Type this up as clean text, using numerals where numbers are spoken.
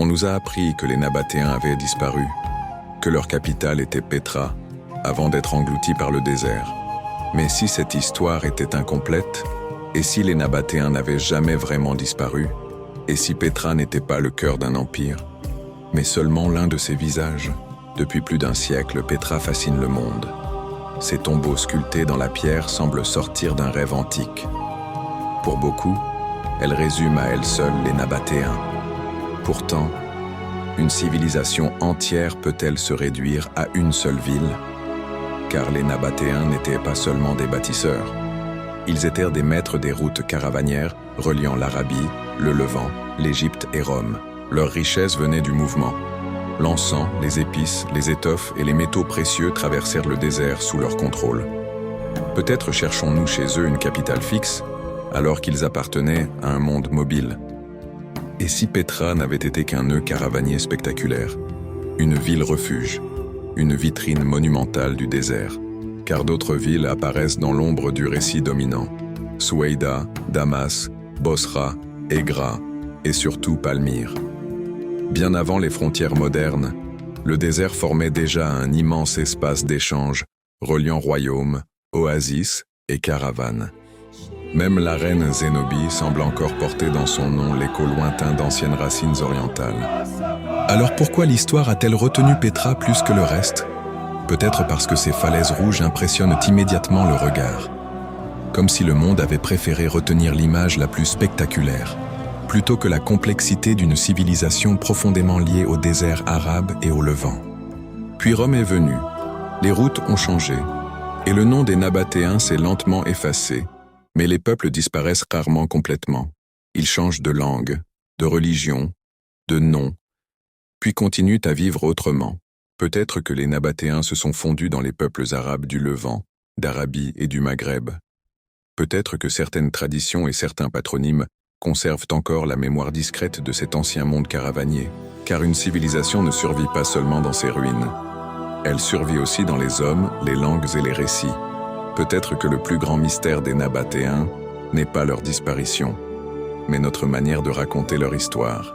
On nous a appris que les Nabatéens avaient disparu, que leur capitale était Pétra, avant d'être engloutis par le désert. Mais si cette histoire était incomplète, et si les Nabatéens n'avaient jamais vraiment disparu, et si Pétra n'était pas le cœur d'un empire, mais seulement l'un de ses visages, depuis plus d'un siècle, Pétra fascine le monde. Ses tombeaux sculptés dans la pierre semblent sortir d'un rêve antique. Pour beaucoup, elle résume à elle seule les Nabatéens. Pourtant, une civilisation entière peut-elle se réduire à une seule ville? Car les Nabatéens n'étaient pas seulement des bâtisseurs. Ils étaient des maîtres des routes caravanières reliant l'Arabie, le Levant, l'Égypte et Rome. Leur richesse venait du mouvement. L'encens, les épices, les étoffes et les métaux précieux traversèrent le désert sous leur contrôle. Peut-être cherchons-nous chez eux une capitale fixe, alors qu'ils appartenaient à un monde mobile. Et si Pétra n'avait été qu'un nœud caravanier spectaculaire, une ville refuge, une vitrine monumentale du désert, car d'autres villes apparaissent dans l'ombre du récit dominant. Soueïda, Damas, Bosra, Égra et surtout Palmyre. Bien avant les frontières modernes, le désert formait déjà un immense espace d'échange, reliant royaumes, oasis et caravanes. Même la reine Zénobie semble encore porter dans son nom l'écho lointain d'anciennes racines orientales. Alors pourquoi l'histoire a-t-elle retenu Pétra plus que le reste? Peut-être parce que ces falaises rouges impressionnent immédiatement le regard. Comme si le monde avait préféré retenir l'image la plus spectaculaire, plutôt que la complexité d'une civilisation profondément liée au désert arabe et au Levant. Puis Rome est venue, les routes ont changé, et le nom des Nabatéens s'est lentement effacé, mais les peuples disparaissent rarement complètement. Ils changent de langue, de religion, de nom, puis continuent à vivre autrement. Peut-être que les Nabatéens se sont fondus dans les peuples arabes du Levant, d'Arabie et du Maghreb. Peut-être que certaines traditions et certains patronymes conservent encore la mémoire discrète de cet ancien monde caravanier, car une civilisation ne survit pas seulement dans ses ruines. Elle survit aussi dans les hommes, les langues et les récits. Peut-être que le plus grand mystère des Nabatéens n'est pas leur disparition, mais notre manière de raconter leur histoire.